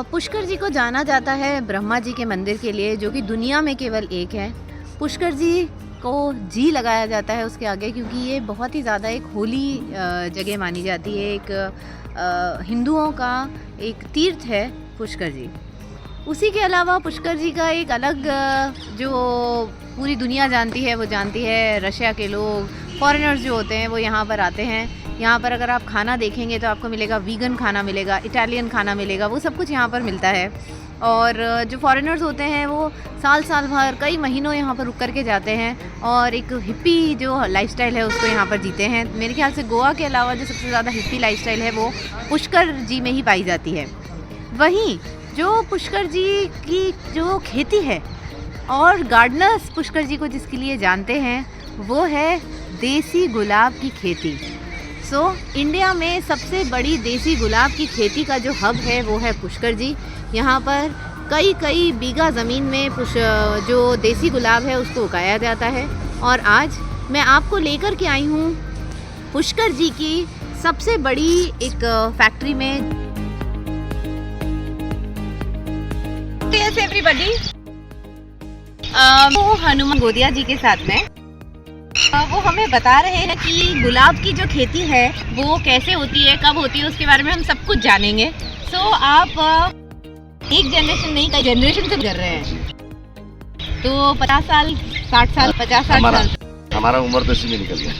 पुष्कर जी को जाना जाता है ब्रह्मा जी के मंदिर के लिए, जो कि दुनिया में केवल एक है। पुष्कर जी को जी लगाया जाता है उसके आगे, क्योंकि ये बहुत ही ज़्यादा एक होली जगह मानी जाती है। एक हिंदुओं का एक तीर्थ है पुष्कर जी। उसी के अलावा पुष्कर जी का एक अलग जो पूरी दुनिया जानती है, वो जानती है। रशिया के लोग, फॉरेनर्स जो होते हैं, वो यहाँ पर आते हैं। यहाँ पर अगर आप खाना देखेंगे तो आपको मिलेगा वीगन खाना मिलेगा, इटालियन खाना मिलेगा, वो सब कुछ यहाँ पर मिलता है। और जो फॉरेनर्स होते हैं वो साल भर कई महीनों यहाँ पर रुक कर के जाते हैं और एक हिप्पी जो लाइफस्टाइल है उसको यहाँ पर जीते हैं। मेरे ख्याल से गोवा के अलावा जो सबसे ज़्यादा हिप्पी लाइफस्टाइल है वो पुष्कर जी में ही पाई जाती है। वहीं जो पुष्कर जी की जो खेती है और गार्डनर्स पुष्कर जी को जिसके लिए जानते हैं, वो है देसी गुलाब की खेती। इंडिया में सबसे बड़ी देसी गुलाब की खेती का जो हब है वो है पुष्कर जी। यहाँ पर कई बीघा ज़मीन में जो देसी गुलाब है उसको उगाया जाता है। और आज मैं आपको लेकर के आई हूँ पुष्कर जी की सबसे बड़ी एक फैक्ट्री में। एवरीबॉडी, वो हनुमान गोदिया जी के साथ में वो हमें बता रहे हैं कि गुलाब की जो खेती है वो कैसे होती है, कब होती है, उसके बारे में हम सब कुछ जानेंगे। आप एक जनरेशन नहीं, कई जनरेशन से कर रहे हैं, तो 50 साल 60 साल 50-60 साल हमारा उम्र तो इसी में निकल गया।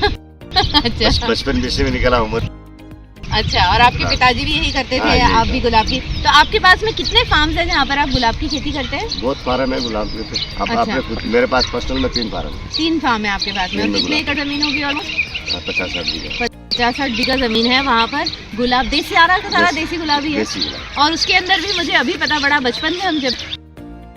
अच्छा, बचपन भी इसी में निकला उम्र। अच्छा, और आपके पिताजी भी यही करते थे, आप भी गुलाब की। तो आपके पास में कितने फार्म्स हैं जहाँ पर आप गुलाब की खेती करते हैं? बहुत फार्म है गुलाब के। अब आपने मेरे पास पर्सनल में 3 फार्म है। 3 फार्म है आपके पास में। और कितने एकड़ जमीन होगी? ऑलमोस्ट 50-60 बीघा। 50-60 बीघा जमीन है। वहाँ पर गुलाब देसी आ रहा था, सारा देसी गुलाब ही है। और उसके अंदर भी मुझे अभी पता पड़ा, बचपन में हम जब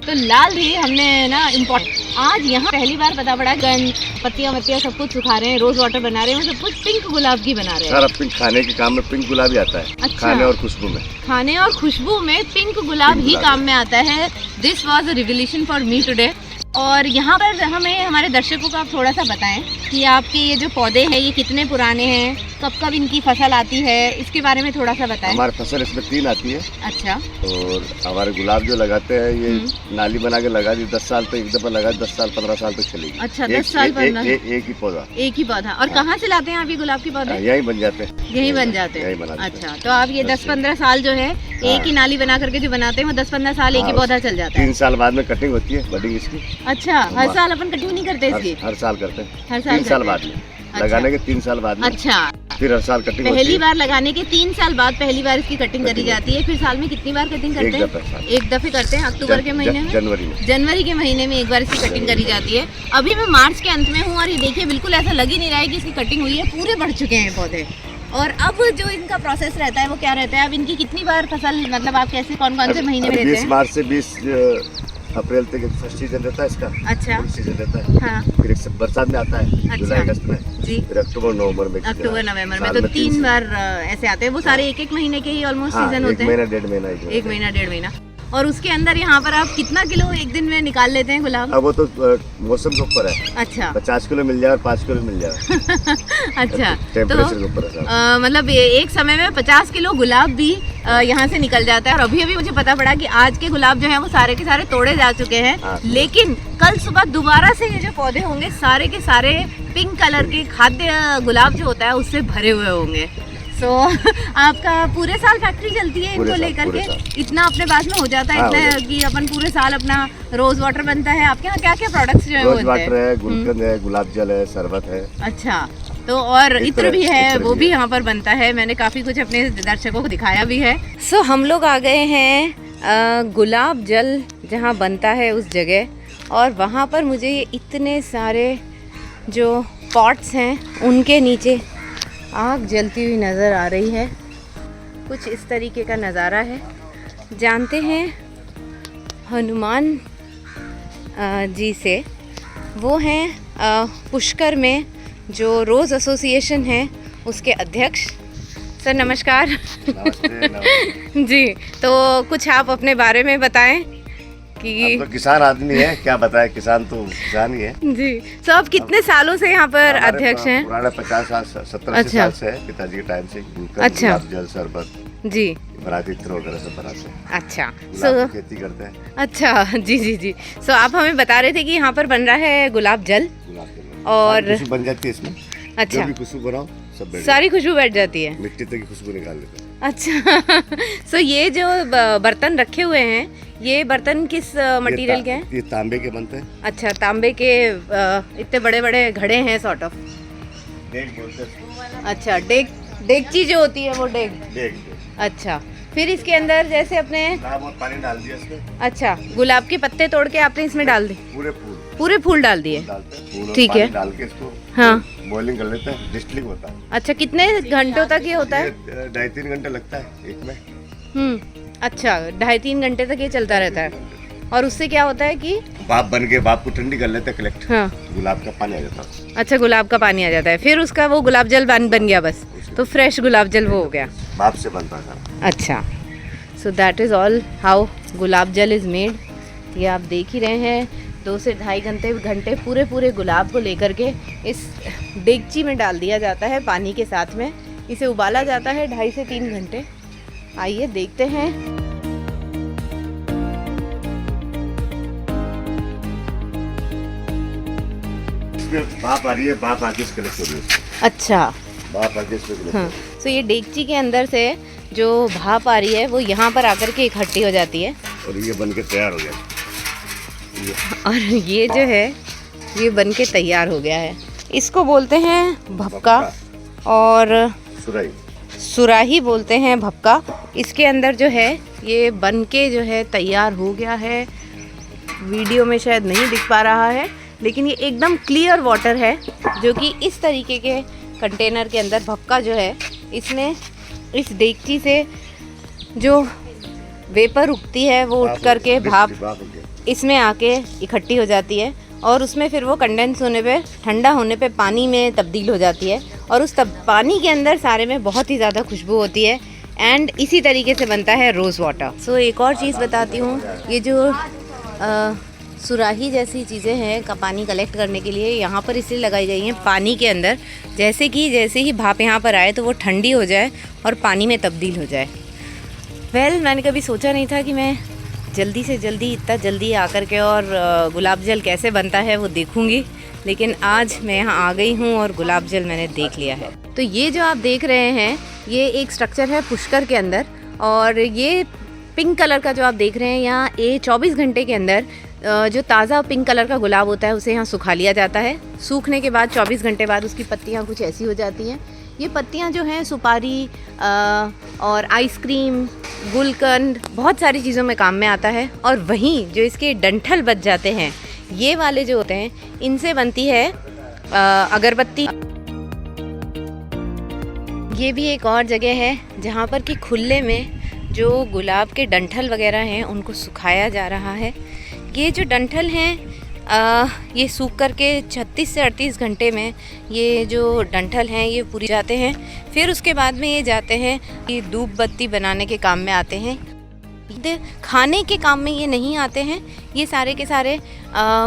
तो लाल भी हमने ना इम्पोर्ट, आज यहाँ पहली बार पता पड़ा गन पत्तियाँ सब कुछ सुखा रहे हैं, रोज वाटर बना रहे हैं, सब कुछ पिंक गुलाब की बना रहे हैं। सर, पिंक खाने के काम में पिंक गुलाब ही आता है। अच्छा। खाने और खुशबू में पिंक गुलाब ही काम में आता है। This was a revolution for me today. और यहाँ पर हमें हमारे दर्शकों को आप थोड़ा सा बताएं कि आपके ये जो पौधे हैं ये कितने पुराने हैं, कब इनकी फसल आती है, इसके बारे में थोड़ा सा बताएं। हमारी फसल इसमें 3 आती है। अच्छा। और हमारे गुलाब जो लगाते हैं ये नाली बना के लगा दी, 10 साल तक एक दफा लगा, 10 साल 15 साल तक चलेगी। अच्छा, 10 साल 15। एक ही पौधा। और कहाँ से लाते हैं आप ये गुलाब के पौधे? यही बन जाते हैं। अच्छा, तो आप ये 10-15 साल जो है एक ही नाली बना करके जो बनाते हैं वो 10-15 साल एक ही पौधा चल जाता है। 3 साल बाद में कटिंग होती है, बडिंग इसकी। अच्छा, हर साल अपन कटिंग नहीं करते इसकी? हर साल करते हैं। हर साल 3 साल बाद में। अच्छा। लगाने के 3 साल बाद में। अच्छा, फिर हर साल कटिंग पहली बार लगाने के 3 साल बाद पहली बार इसकी कटिंग करी जाती है। फिर साल में कितनी बार कटिंग करते हैं? एक दफे करते हैं। अक्टूबर के महीने में, जनवरी के महीने में एक बार इसकी कटिंग करी जाती है। अभी मैं मार्च के अंत में हूँ और ये देखिए बिल्कुल ऐसा लग ही नहीं रहा है कि इसकी कटिंग हुई है, पूरे बढ़ चुके हैं पौधे। और अब जो इनका प्रोसेस रहता है वो क्या रहता है? अब इनकी कितनी बार फसल, मतलब आप कैसे कौन से महीने में लेते हैं? 20 मार्च से 20 अप्रैल तक फर्स्ट सीजन रहता है इसका। अच्छा, सीजन रहता है। हाँ। फिर बरसात में आता है। अच्छा। जुलाई अगस्त में जी। फिर अक्टूबर नवंबर में तो 3 बार ऐसे आते हैं। वो सारे एक महीने के ही ऑलमोस्ट सीजन होते हैं। 1 महीना 1.5 महीना। और उसके अंदर यहाँ पर आप कितना किलो एक दिन में निकाल लेते हैं गुलाब? अब वो तो मौसम के ऊपर है। अच्छा, 50 किलो मिल जाए और 5 किलो मिल जाए। अच्छा, टेम्परेचर के ऊपर है। मतलब एक समय में 50 किलो गुलाब भी यहाँ से निकल जाता है। और अभी मुझे पता पड़ा कि आज के गुलाब जो है वो सारे के सारे तोड़े जा चुके हैं। हाँ। लेकिन कल सुबह दोबारा से ये जो पौधे होंगे सारे के सारे पिंक कलर के खाद्य गुलाब जो होता है उससे भरे हुए होंगे। आपका पूरे साल फैक्ट्री चलती है इनको लेकर के? इतना अपने पास में हो जाता है? हाँ, इतना कि अपन पूरे साल अपना रोज वाटर बनता है। आपके यहाँ क्या क्या प्रोडक्ट्स जो है रोज वाटर है, गुलकंद है, गुलाब जल है, शरबत है। अच्छा, तो और इत्र भी है, वो भी यहाँ पर बनता है। मैंने काफी कुछ अपने दर्शकों को दिखाया भी है। हम लोग आ गए हैं गुलाब जल जहाँ बनता है उस जगह, और वहाँ पर मुझे ये इतने सारे जो पॉट्स हैं उनके नीचे आग जलती हुई नज़र आ रही है। कुछ इस तरीके का नज़ारा है। जानते हैं हनुमान जी से, वो हैं पुष्कर में जो रोज़ एसोसिएशन है उसके अध्यक्ष। सर नमस्कार। नमस्ते। जी, तो कुछ आप अपने बारे में बताएं कि तो किसान आदमी है, क्या बताए, किसान तो किसान ही है जी। तो आप कितने सालों से यहाँ पर हमारे अध्यक्ष हैं? पुराना 50 साल 70 अच्छा। साल से है, पिताजी के टाइम से अच्छा। गुलाब जल शरबत जी। बनाते, इत्र वगैरह सब बनाते हैं, अच्छा। गुलाब की खेती करते हैं। अच्छा जी जी जी। सो आप हमें बता रहे थे कि यहाँ पर बन रहा है गुलाब जल गुलाब के और खुशबू बन जाती है इसमें। अच्छा। जो भी खुशबू बनाओ सब बैठ सारी खुशबू बैठ जाती है। मिट्टी तक की खुशबू निकाल लेते हैं। अच्छा। सो ये जो बर्तन रखे हुए हैं, ये बर्तन किस मटेरियल के हैं? ये तांबे के बनते हैं। अच्छा, तांबे के इतने बड़े बड़े घड़े हैं सॉर्ट ऑफ। डेग बोलते हैं। अच्छा, डेगची जो होती है वो डेग। डेग। अच्छा, फिर इसके अंदर जैसे अपने गुलाब और पानी डाल दिया इसमें। अच्छा, गुलाब के पत्ते तोड़ के आपने इसमें डाल दिए? पूरे फूल डाल दिए। ठीक है। डाल के इसको हाँ, बॉइलिंग कर लेते हैं, डिस्टिलिंग होता है। अच्छा, कितने घंटों तक ये होता है? 2.5-3 घंटे लगता है एक में। अच्छा, 2.5-3 घंटे तक ये चलता रहता है। और उससे क्या होता है कि भाप बन के भाप को ठंडी कर लेते हैं, कलेक्ट। हाँ। गुलाब का पानी आ जाता है। अच्छा, गुलाब का पानी आ जाता है, फिर उसका वो गुलाब जल बन गया बस, तो फ्रेश गुलाब जल वो हो गया। भाप से बनता है। अच्छा, so that is all how gulab jal is made. ये आप देख ही रहे हैं, 2 से 2.5 घंटे पूरे गुलाब को लेकर के इस डेगची में डाल दिया जाता है पानी के साथ में। इसे उबाला जाता है 2.5 से 3 घंटे। आइए देखते हैं। इसमें भाप आ रही है, भाप आके इसके कलेक्ट हो रही है। अच्छा। भाप आके इसमें कलेक्ट हो हाँ, रही है। सो ये डेगची के अंदर से जो भाप आ रही है वो यहाँ पर आकर के इकट्ठी हो जाती है और ये बन के तैयार हो गया। और ये जो है ये बन के तैयार हो गया है। इसको बोलते हैं भपका और सुराही बोलते हैं भपका। इसके अंदर जो है ये बन के जो है तैयार हो गया है। वीडियो में शायद नहीं दिख पा रहा है, लेकिन ये एकदम क्लियर वाटर है जो कि इस तरीके के कंटेनर के अंदर भपका जो है, इसमें इस डेगची से जो वेपर उगती है वो उठ करके भाप इसमें आके इकट्ठी हो जाती है और उसमें फिर वो कंडेंस होने पे, ठंडा होने पे पानी में तब्दील हो जाती है और उस पानी के अंदर सारे में बहुत ही ज़्यादा खुशबू होती है। एंड इसी तरीके से बनता है रोज़ वाटर। सो एक और चीज़ बताती हूँ, ये जो सुराही जैसी चीज़ें हैं का पानी कलेक्ट करने के लिए यहाँ पर इसलिए लगाई गई हैं पानी के अंदर, जैसे ही भाप यहाँ पर आए तो वो ठंडी हो जाए और पानी में तब्दील हो जाए। मैंने कभी सोचा नहीं था कि मैं जल्दी से जल्दी इतना जल्दी आकर के और गुलाब जल कैसे बनता है वो देखूंगी, लेकिन आज मैं यहाँ आ गई हूँ और गुलाब जल मैंने देख लिया है। तो ये जो आप देख रहे हैं ये एक स्ट्रक्चर है पुष्कर के अंदर, और ये पिंक कलर का जो आप देख रहे हैं यहाँ, ये 24 घंटे के अंदर जो ताज़ा पिंक कलर का गुलाब होता है उसे यहाँ सुखा लिया जाता है। सूखने के बाद 24 घंटे बाद उसकी पत्तियाँ कुछ ऐसी हो जाती हैं। ये पत्तियाँ जो हैं सुपारी और आइसक्रीम, गुलकंद, बहुत सारी चीज़ों में काम में आता है। और वहीं जो इसके डंठल बच जाते हैं, ये वाले जो होते हैं, इनसे बनती है अगरबत्ती। ये भी एक और जगह है जहाँ पर कि खुले में जो गुलाब के डंठल वगैरह हैं उनको सुखाया जा रहा है। ये जो डंठल हैं ये सूख करके 36 से 38 घंटे में ये जो डंठल हैं ये पूरी जाते हैं। फिर उसके बाद में ये जाते हैं कि धूप बत्ती बनाने के काम में आते हैं। खाने के काम में ये नहीं आते हैं, ये सारे के सारे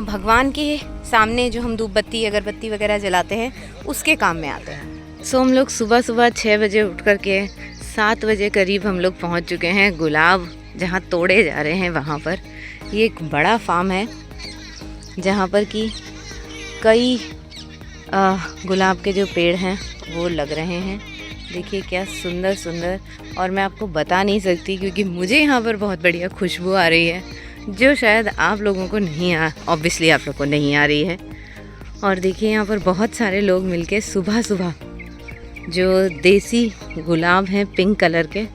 भगवान के सामने जो हम धूप बत्ती अगरबत्ती वगैरह जलाते हैं उसके काम में आते हैं। सो हम लोग सुबह 6 बजे उठ करके 7 बजे करीब हम लोग पहुंच चुके हैं गुलाब जहां तोड़े जा रहे हैं वहां पर। ये एक बड़ा फार्म है जहाँ पर कि कई गुलाब के जो पेड़ हैं वो लग रहे हैं। देखिए क्या सुंदर सुंदर, और मैं आपको बता नहीं सकती क्योंकि मुझे यहाँ पर बहुत बढ़िया खुशबू आ रही है जो शायद आप लोगों को ऑब्वियसली आप लोगों को नहीं आ रही है। और देखिए यहाँ पर बहुत सारे लोग मिलके सुबह सुबह जो देसी गुलाब हैं पिंक कलर के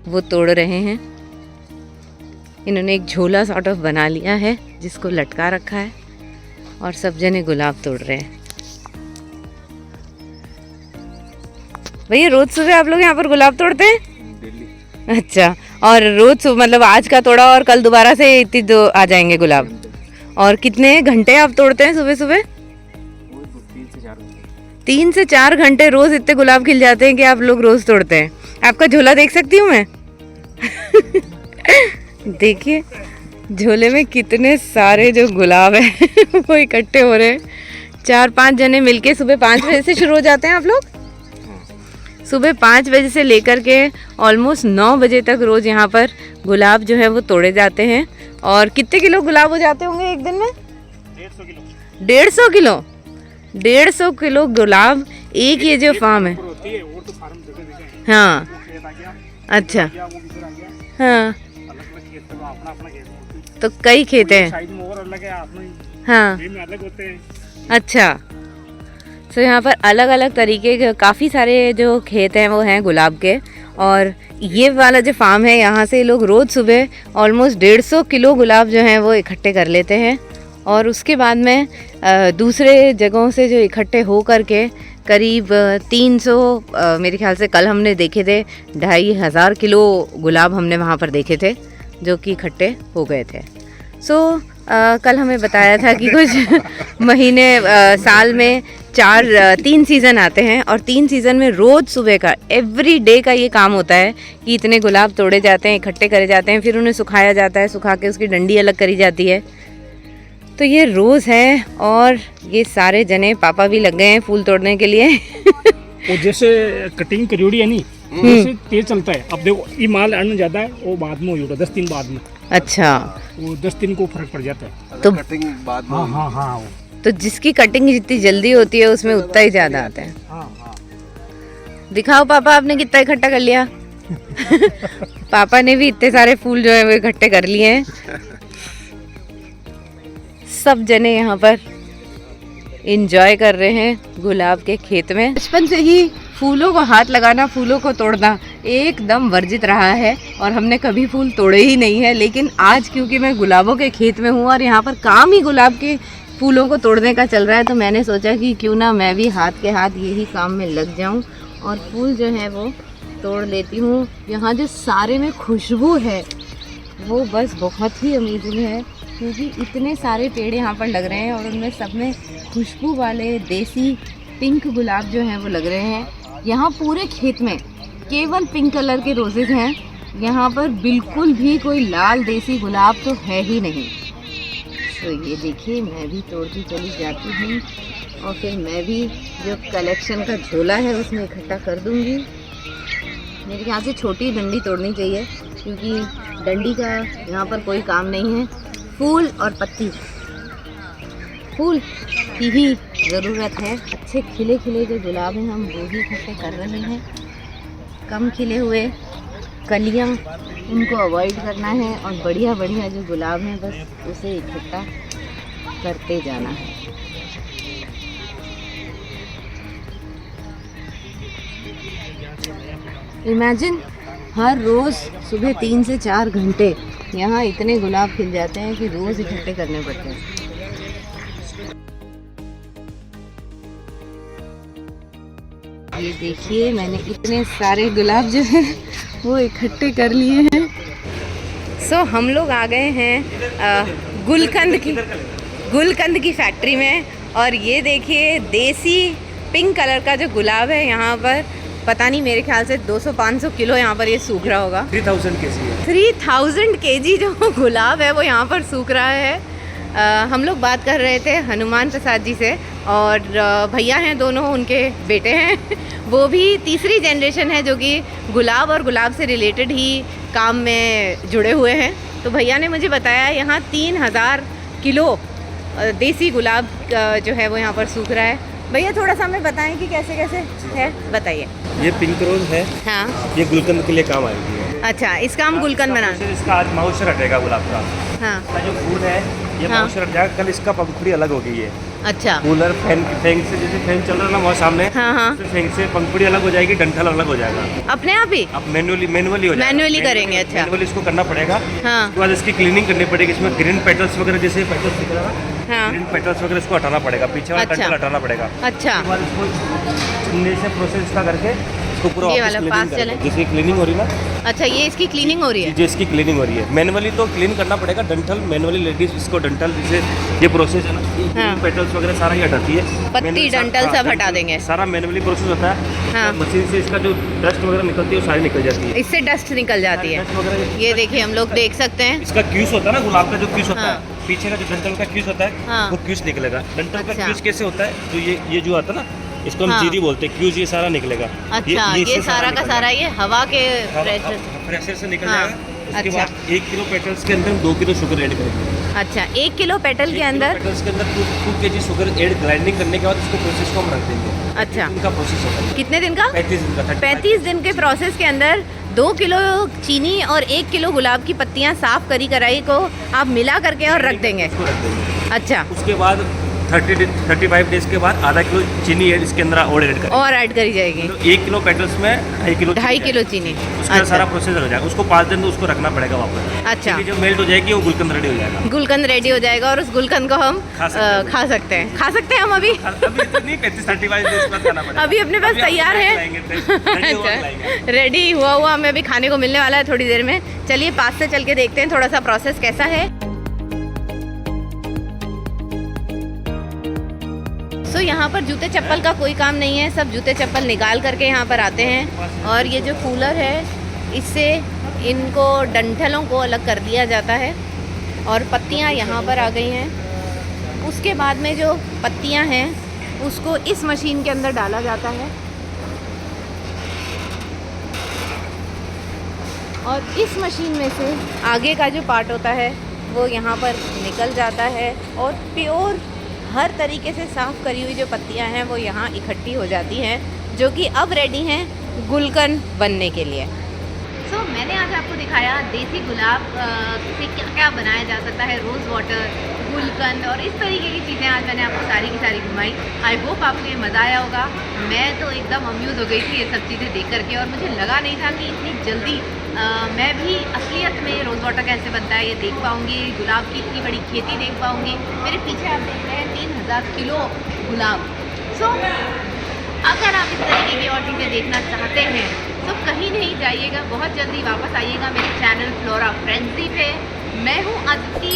वो तोड़ रहे हैं। इन्होंने एक झोला सॉर्ट ऑफ बना लिया है जिसको लटका रखा है और सब जने गुलाब तोड़ रहे हैं। भैया रोज सुबह आप लोग यहाँ पर गुलाब तोड़ते हैं? डेली। अच्छा, और रोज मतलब आज का तोड़ा और कल दोबारा से इतनी आ जाएंगे गुलाब। और कितने घंटे आप तोड़ते हैं सुबह सुबह? 3 से 4 घंटे रोज इतने गुलाब खिल जाते हैं कि आप लोग रोज तोड़ते हैं। आपका झोला देख सकती हूँ मैं? देखिए झोले में कितने सारे जो गुलाब है वो इकट्ठे हो रहे हैं। 4-5 जने मिलके सुबह 5 बजे से शुरू हो जाते हैं आप लोग? सुबह 5 बजे से लेकर के ऑलमोस्ट 9 बजे तक रोज़ यहाँ पर गुलाब जो है वो तोड़े जाते हैं। और कितने किलो गुलाब हो जाते होंगे एक दिन में? 150 किलो। 150 किलो? 150 किलो गुलाब एक ये जो फार्म है। हाँ, अच्छा, हाँ, तो कई खेत हैं। हाँ, अच्छा, तो यहाँ पर अलग अलग तरीके के काफ़ी सारे जो खेत हैं वो हैं गुलाब के। और ये वाला जो फार्म है यहाँ से लोग रोज़ सुबह ऑलमोस्ट 150 किलो गुलाब जो हैं वो इकट्ठे कर लेते हैं। और उसके बाद में दूसरे जगहों से जो इकट्ठे हो करके करीब 300 मेरे ख्याल से कल हमने देखे थे 2500 किलो गुलाब हमने वहाँ पर देखे थे जो कि इकट्ठे हो गए थे। कल हमें बताया था कि कुछ महीने साल में 3 सीज़न आते हैं और 3 सीज़न में रोज़ सुबह का एवरी डे का ये काम होता है कि इतने गुलाब तोड़े जाते हैं, इकट्ठे करे जाते हैं, फिर उन्हें सुखाया जाता है, सुखा के उसकी डंडी अलग करी जाती है। तो ये रोज़ है और ये सारे जने पापा भी लग गए हैं फूल तोड़ने के लिए। वो जैसे कटिंग करियोड़ी है नहीं, जैसे तेज चलता है। अब देखो ये माल आने ज़्यादा है वो बाद में हो 10 दिन बाद में। अच्छा, वो 10 दिन को फर्क पड़ जाता है। तो कटिंग बाद में। हाँ तो जिसकी कटिंग जितनी जल्दी होती है उसमें उतना ही ज़्यादा आता है। हाँ। दिखाओ पापा आपने कितना इकट्ठा कर लिया। पापा ने भी इतने सारे फूल जो है वो इकट्ठे कर लिए हैं। सब जने यहाँ पर एंजॉय कर रहे हैं गुलाब के खेत में। बचपन से ही फूलों को हाथ लगाना, फूलों को तोड़ना एकदम वर्जित रहा है और हमने कभी फूल तोड़े ही नहीं है। लेकिन आज क्योंकि मैं गुलाबों के खेत में हूँ और यहाँ पर काम ही गुलाब के फूलों को तोड़ने का चल रहा है, तो मैंने सोचा कि क्यों ना मैं भी हाथ के हाथ यही काम में लग जाऊँ और फूल जो है वो तोड़ लेती हूँ। यहाँ जो सारे में खुशबू है वो बस बहुत ही अमेजिंग है क्योंकि इतने सारे पेड़ यहाँ पर लग रहे हैं और उनमें सब में खुशबू वाले देसी पिंक गुलाब जो हैं वो लग रहे हैं। यहाँ पूरे खेत में केवल पिंक कलर के रोजेज़ हैं, यहाँ पर बिल्कुल भी कोई लाल देसी गुलाब तो है ही नहीं। तो ये देखिए मैं भी तोड़ती चली जाती हूँ और फिर मैं भी जो कलेक्शन का झोला है उसमें इकट्ठा कर दूँगी। मेरे ख्याल से छोटी डंडी तोड़नी चाहिए क्योंकि डंडी का यहाँ पर कोई काम नहीं है। फूल और पत्ती, फूल की ही ज़रूरत है। अच्छे खिले खिले जो गुलाब हैं हम वो ही इकट्ठे कर रहे हैं। कम खिले हुए कलियाँ उनको अवॉइड करना है और बढ़िया बढ़िया जो गुलाब हैं बस उसे इकट्ठा करते जाना है। इमेजिन हर रोज़ सुबह 3 से 4 घंटे यहाँ इतने गुलाब खिल जाते हैं कि रोज़ इकट्ठे करने पड़ते हैं। ये देखिए मैंने इतने सारे गुलाब जो है वो इकट्ठे कर लिए हैं। हम लोग आ गए हैं गुलकंद की फैक्ट्री में और ये देखिए देसी पिंक कलर का जो गुलाब है यहाँ पर पता नहीं मेरे ख्याल से 200-500 किलो यहाँ पर ये सूख रहा होगा। 3000 केजी है। 3000 केजी जो गुलाब है वो यहाँ पर सूख रहा है। हम लोग बात कर रहे थे हनुमान प्रसाद जी से और भैया हैं दोनों, उनके बेटे हैं। वो भी तीसरी जनरेशन है जो कि गुलाब और गुलाब से रिलेटेड ही काम में जुड़े हुए हैं। तो भैया ने मुझे बताया यहाँ 3000 किलो देसी गुलाब जो है वो यहाँ पर सूख रहा है। भैया थोड़ा सा हमें बताएं कि कैसे कैसे है, बताइए। ये पिंक रोज है। हाँ, ये गुलकंद के लिए काम आएगी। अच्छा, इसका हम गुलकंद बना। इसका आज माउशर हटेगा गुलाब का। हाँ, इसका जो फूल है ये हाँ। माउशर हट जाएगा। कल इसका पंखुड़ी अलग हो गई है। अच्छा, कूलर फैन से जैसे फैन चल रहा है ना वहाँ सामने, हाँ हाँ, फैन से पंखुड़ी अलग हो जाएगी, डंठल अलग हो जाएगा। अपने आप ही अब मैनुअली हो जाएगा। मैनुअली करेंगे। अच्छा, मैनुअली इसको करना पड़ेगा। हाँ उसके बाद इसकी क्लीनिंग करनी पड़ेगी। इसमें ग्रीन पेटल्स वगैरह जैसे पेटल्स दिख रहा है, हाँ, ग्रीन पेटल्स वगैरह इसको हटाना पड़ेगा, पीछे वाला अच्छा। डंठल हटाना पड़ेगा। अच्छा, उसके बाद इसको चुनने से प्रोसेस का करके इसको पूरा ये ऑफिस वाला क्लीनिंग पास करेगा। चले। जैसे क्लीनिंग हो रही है ना, अच्छा, ये इसकी क्लीनिंग हो रही है। जी इसकी क्लीनिंग हो रही है। मैनुअली तो क्लीन करना पड़ेगा, डंठल मैनुअली लेडीज इसको डंठल जैसे ये प्रोसेस है ना, हाँ। पेटल्स वगैरह सारा ही हटाती है। पत्ती Manually डंठल हाँ, सब हटा देंगे। सारा मैनुअली प्रोसेस होता है। हाँ। मशीन से इसका जो डस्ट वगैरह निकलती है वो सारी निकल जाती है। इससे डस्ट निकल जाती है। डस्ट वगैरह ये देखिए, हम लोग देख सकते हैं। इसका क्यूस होता है ना, गुलाब का जो क्यूस होता हाँ। है, पीछे का जो डंठल का क्यूस होता है हाँ। वो क्यूस निकलेगा। डंठल अच्छा। का क्यूस कैसे होता है, जो ये जो आता है ना, इसको हम हाँ। जीरी बोलते हैं, क्यूस ये सारा निकलेगा। अच्छा, ये इससे सारा का निकल सारा ये हवा के जाएगा। प्रेशर। प्रेशर से निकल हाँ। जाएगा। उसके अच्छा। बाद 1 किलो पेटल्स के अंदर हम 2 किलो शुगर ऐड करेंगे। अच्छा, 1 किलो पेटल के अंदर। पेटल्स के अंदर 2 kg शुगर ऐड ग्राइंडिंग करने के बाद उसको प्रोसेस को हम रख देंगे। अच्छा। इनका प्रोसेस होता है कितने दिन का? 35 दिन का। 35 दिन के प्रोसेस के अंदर 2 किलो चीनी और 1 किलो गुलाब की पत्तियां साफ करी कराई को आप मिला करके और रख देंगे। उसको रख देंगे। अच्छा, उसके बाद 35 डेज के बाद आधा किलो चीनी ऐड इसके अंदर और ऐड करेंगे। और ऐड करी जाएगी। तो 1 किलो पेटल्स में 2.5 किलो 2.5 किलो चीनी। उसका अच्छा। सारा प्रोसेस हो जाएगा। उसको 5 दिन तो उसको रखना पड़ेगा वापस। अच्छा। चीनी जब मेल्ट हो जाएगी वो गुलकंद रेडी हो जाएगा। गुलकंद रेडी हो जाएगा और उस गुलकंद को हम खा सकते हैं। खा सकते हैं। खा सकते हैं हम अभी। अभी तो नहीं, 35 डेज बाद खाना पड़ेगा। अभी अपने पास अभी हम तैयार है। खिलाएंगे, अच्छा, रेडी हुआ हुआ हमें अभी खाने को मिलने वाला है थोड़ी देर में। चलिए पास से चल के देखते हैं थोड़ा सा प्रोसेस कैसा है। सो यहाँ पर जूते चप्पल का कोई काम नहीं है, सब जूते चप्पल निकाल करके यहाँ पर आते हैं। और ये जो कूलर है, इससे इनको डंठलों को अलग कर दिया जाता है और पत्तियाँ यहाँ पर आ गई हैं। उसके बाद में जो पत्तियाँ हैं उसको इस मशीन के अंदर डाला जाता है और इस मशीन में से आगे का जो पार्ट होता है वो यहाँ पर निकल जाता है और प्योर हर तरीके से साफ़ करी हुई जो पत्तियाँ हैं वो यहाँ इकट्ठी हो जाती हैं, जो कि अब रेडी हैं गुलकंद बनने के लिए। सो मैंने आज आपको दिखाया देसी गुलाब से क्या क्या बनाया जा सकता है, रोज़ वाटर, गुलकंद और इस तरीके की चीज़ें आज मैंने आपको सारी की सारी घुमाई। आई होप आपको ये मज़ा आया होगा। मैं तो एकदम अम्यूज़ हो गई थी ये सब चीज़ें देख करके और मुझे लगा नहीं था कि इतनी जल्दी मैं भी असलियत में रोज़ वाटर कैसे बनता है ये देख पाऊँगी, गुलाब की इतनी बड़ी खेती देख पाऊँगी। मेरे पीछे आप देख रहे हैं 3000 किलो गुलाब। सो अगर आप इस तरीके की और चीज़ें देखना चाहते हैं तो कहीं नहीं जाइएगा, बहुत जल्दी वापस आइएगा मेरे चैनल फ्लोरा फ्रेंजी पे। मैं हूँ अदिति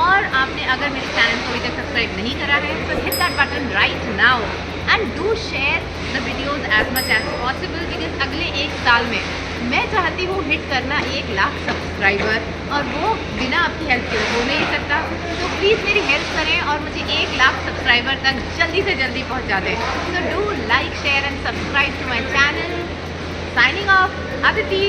और आपने अगर मेरे चैनल को अभी तक सब्सक्राइब नहीं करा है तो hit that button right now and do share the videos as much as possible, because अगले 1 साल में मैं चाहती हूँ हिट करना 1 लाख सब्सक्राइबर और वो बिना आपकी हेल्प के हो नहीं सकता। तो प्लीज़ मेरी हेल्प करें और मुझे 1 लाख सब्सक्राइबर तक जल्दी से जल्दी पहुँचा दें। So do like share and subscribe to my channel. Signing off, Aditi.